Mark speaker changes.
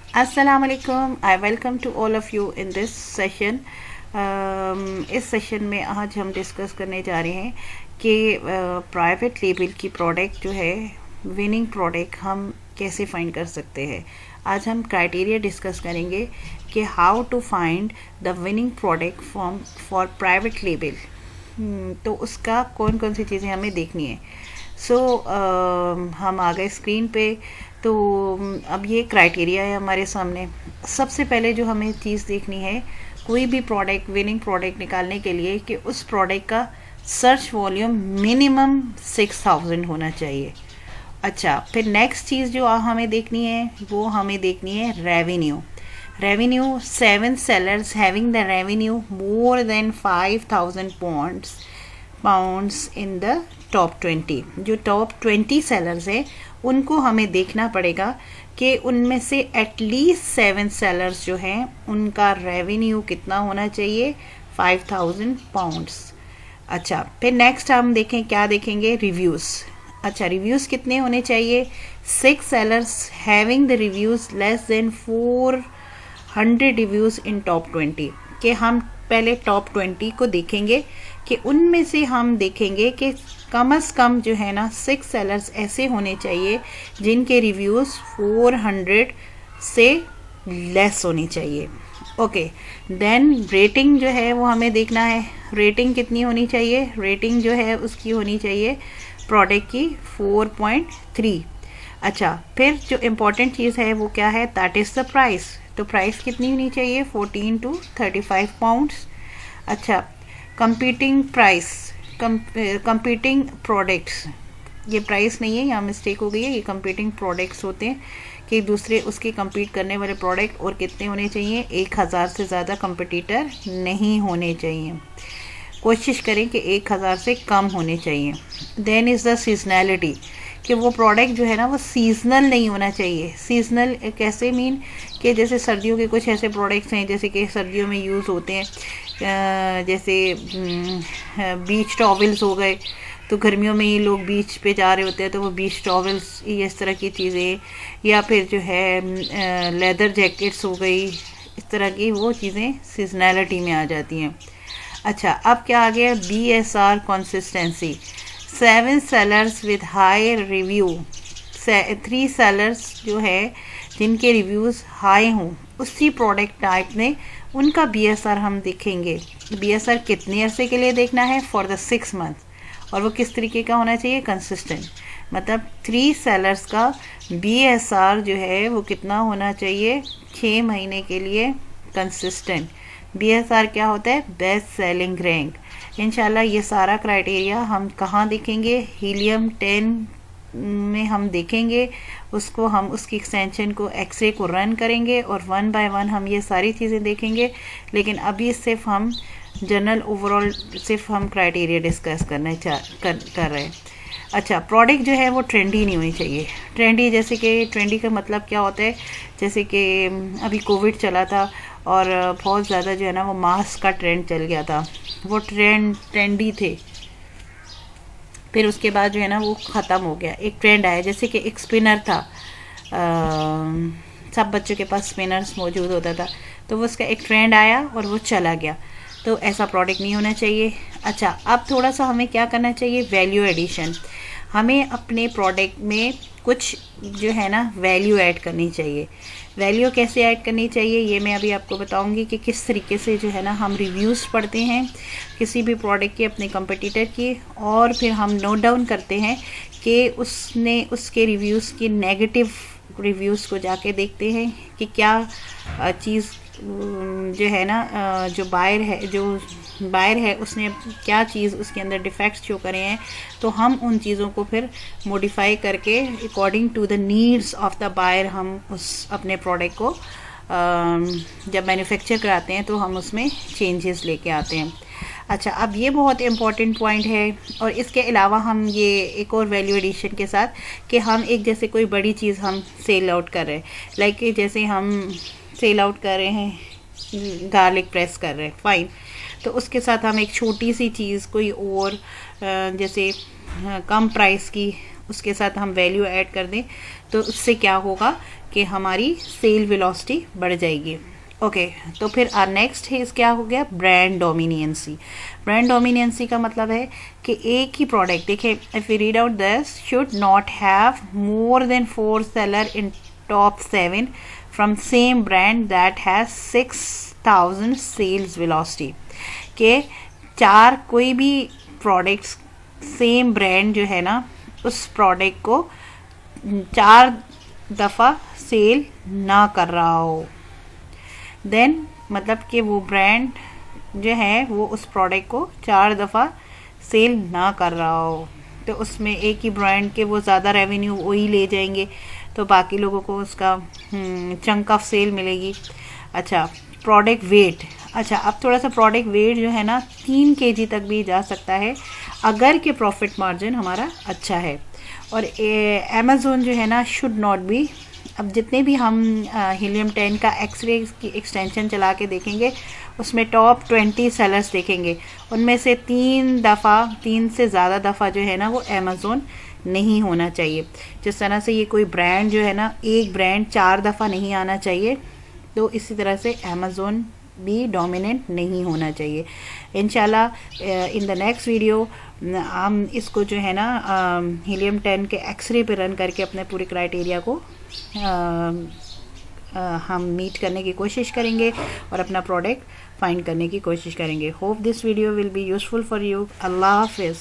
Speaker 1: अस्सलाम वालेकुम। I welcome to all of you in this session. इस सेशन में आज हम डिस्कस करने जा रहे हैं कि प्राइवेट लेबल की प्रोडक्ट जो है, विनिंग प्रोडक्ट हम कैसे फाइंड कर सकते हैं। आज हम क्राइटेरिया डिस्कस करेंगे कि how to find the winning product for private label. तो उसका कौन कौन सी चीज़ें हमें देखनी है। हम आ गए स्क्रीन पे। तो अब ये क्राइटेरिया है हमारे सामने। सबसे पहले जो हमें चीज़ देखनी है कोई भी प्रोडक्ट, विनिंग प्रोडक्ट निकालने के लिए, कि उस प्रोडक्ट का सर्च वॉल्यूम मिनिमम 6000 होना चाहिए। अच्छा, फिर नेक्स्ट चीज़ जो हमें देखनी है वो हमें देखनी है revenue. Revenue 7 sellers having the revenue more than 5000 pounds in the top 20। जो टॉप 20 सेलर्स हैं उनको हमें देखना पड़ेगा कि उनमें से एटलीस्ट 7 सेलर्स जो हैं उनका रेवेन्यू कितना होना चाहिए, 5000 पाउंड्स। अच्छा, फिर नेक्स्ट हम देखें, क्या देखेंगे, रिव्यूज़। अच्छा, रिव्यूज़ कितने होने चाहिए, 6 sellers having the reviews less than 400 reviews in top 20। कि हम पहले टॉप 20 को देखेंगे कि उनमें से हम देखेंगे कि कम से कम जो है ना 6 सेलर्स ऐसे होने चाहिए जिनके रिव्यूज़ 400 से लेस होनी चाहिए। ओके, देन रेटिंग जो है वो हमें देखना है। रेटिंग कितनी होनी चाहिए, रेटिंग जो है उसकी होनी चाहिए प्रोडक्ट की 4.3। अच्छा, फिर जो इम्पोर्टेंट चीज़ है वो क्या है, दैट इज़ द प्राइस। तो प्राइस कितनी होनी चाहिए, 14 to 35 पाउंड्स। अच्छा, कंपीटिंग प्राइस, कंपीटिंग प्रोडक्ट्स, ये प्राइस नहीं है, यहाँ मिस्टेक हो गई है, ये कंपीटिंग प्रोडक्ट्स होते हैं कि दूसरे उसके compete करने वाले प्रोडक्ट। और कितने होने चाहिए, 1000 से ज़्यादा कंपटीटर नहीं होने चाहिए। कोशिश करें कि 1000 से कम होने चाहिए। देन इज़ द सीजनैलिटी, कि वो प्रोडक्ट जो है ना वो सीजनल नहीं होना चाहिए। सीजनल कैसे, मीन कि जैसे सर्दियों के कुछ ऐसे प्रोडक्ट्स हैं जैसे कि सर्दियों में यूज़ होते हैं, जैसे बीच टॉवल्स हो गए, तो गर्मियों में ये लोग बीच पे जा रहे होते हैं तो वो बीच टॉवल्स, ये इस तरह की चीज़ें, या फिर जो है लेदर जैकेट्स हो गई, इस तरह की वो चीज़ें सीजनैलिटी में आ जाती हैं। अच्छा, अब क्या आ गया, BSR consistency. 7 sellers with high review, 3 sellers जो है जिनके रिव्यूज़ हाई हों उसी प्रोडक्ट टाइप में, उनका BSR हम देखेंगे। BSR कितने अरसे के लिए देखना है, फॉर द 6 मंथ। और वो किस तरीके का होना चाहिए, कंसिस्टेंट। मतलब 3 सेलर्स का BSR जो है वो कितना होना चाहिए, 6 महीने के लिए कंसिस्टेंट। BSR क्या होता है, बेस्ट सेलिंग रैंक। इंशाल्लाह ये सारा क्राइटेरिया हम कहाँ देखेंगे, हीलियम 10 में हम देखेंगे उसको। हम उसकी एक्सटेंशन को, एक्सरे को रन करेंगे और 1 by 1 हम ये सारी चीज़ें देखेंगे। लेकिन अभी सिर्फ हम जनरल ओवरऑल सिर्फ हम क्राइटेरिया डिस्कस कर रहे हैं। अच्छा, प्रोडक्ट जो है वो ट्रेंडी नहीं होनी चाहिए। ट्रेंडी, जैसे कि ट्रेंडी का मतलब क्या होता है, जैसे कि अभी कोविड चला था और बहुत ज़्यादा जो है ना वो मास्क का ट्रेंड चल गया था, वो ट्रेंडी थे। फिर उसके बाद जो है ना वो ख़त्म हो गया, एक ट्रेंड आया। जैसे कि एक स्पिनर था, सब बच्चों के पास स्पिनर्स मौजूद होता था, तो वो उसका एक ट्रेंड आया और वो चला गया। तो ऐसा प्रोडक्ट नहीं होना चाहिए। अच्छा, अब थोड़ा सा हमें क्या करना चाहिए, वैल्यू एडिशन। हमें अपने प्रोडक्ट में कुछ जो है ना वैल्यू ऐड करनी चाहिए। वैल्यू कैसे ऐड करनी चाहिए ये मैं अभी आपको बताऊंगी कि किस तरीके से जो है ना हम रिव्यूज़ पढ़ते हैं किसी भी प्रोडक्ट के, अपने कंपटीटर की, और फिर हम नोट डाउन करते हैं कि उसने उसके रिव्यूज़ की नेगेटिव रिव्यूज़ को जाके देखते हैं कि क्या चीज़ जो है ना, जो बायर है उसने क्या चीज़ उसके अंदर डिफेक्ट्स शो करे हैं, तो हम उन चीज़ों को फिर मॉडिफाई करके according to the needs of the buyer हम उस अपने प्रोडक्ट को जब मैन्युफैक्चर कराते हैं तो हम उसमें चेंजेस लेके आते हैं। अच्छा, अब ये बहुत इम्पॉर्टेंट पॉइंट है। और इसके अलावा हम ये एक और वैल्यू एडिशन के साथ कि हम एक जैसे कोई बड़ी चीज़ हम सेल आउट कर रहे हैं, लाइक जैसे हम सेल आउट कर रहे हैं, गार्लिक प्रेस कर रहे हैं, फाइन। तो उसके साथ हम एक छोटी सी चीज़ कोई और जैसे कम प्राइस की उसके साथ हम वैल्यू ऐड कर दें तो उससे क्या होगा कि हमारी सेल वेलोसिटी बढ़ जाएगी। ओके तो फिर नेक्स्ट है क्या हो गया, ब्रांड डोमिनियंसी। ब्रांड डोमिनियंसी का मतलब है कि एक ही प्रोडक्ट, देखिए if you read out this, should not have more than 4 seller in top 7 from same brand that has 6000 sales velocity. के 4 कोई भी प्रोडक्ट्स सेम ब्रांड जो है ना उस प्रोडक्ट को 4 दफ़ा सेल ना कर रहा हो, देन मतलब कि वो ब्रांड जो है वो उस प्रोडक्ट को 4 दफ़ा सेल ना कर रहा हो, तो उसमें एक ही ब्रांड के वो ज़्यादा रेवेन्यू वही ले जाएंगे तो बाकी लोगों को उसका चंक ऑफ सेल मिलेगी। अच्छा प्रोडक्ट वेट, अच्छा अब थोड़ा सा प्रोडक्ट वेट जो है ना 3 kg तक भी जा सकता है अगर के प्रॉफिट मार्जिन हमारा अच्छा है। और अमेज़ोन जो है ना शुड नॉट बी, अब जितने भी हम हीलियम 10 का एक्सरे की एक्सटेंशन चला के देखेंगे उसमें टॉप 20 सेलर्स देखेंगे, उनमें से 3 से ज़्यादा दफ़ा जो है ना वो अमेज़ोन नहीं होना चाहिए। जिस तरह से ये कोई ब्रांड जो है ना एक ब्रांड 4 दफ़ा नहीं आना चाहिए, तो इसी तरह से अमेज़ोन भी डोमिनेंट नहीं होना चाहिए। इंशाल्लाह इन द नेक्स्ट वीडियो हम इसको जो है ना हीलियम 10 के एक्सरे पे रन करके अपने पूरे क्राइटेरिया को हम मीट करने की कोशिश करेंगे और अपना प्रोडक्ट फाइंड करने की कोशिश करेंगे। Hope this video will be useful for you. अल्लाह हाफिज़।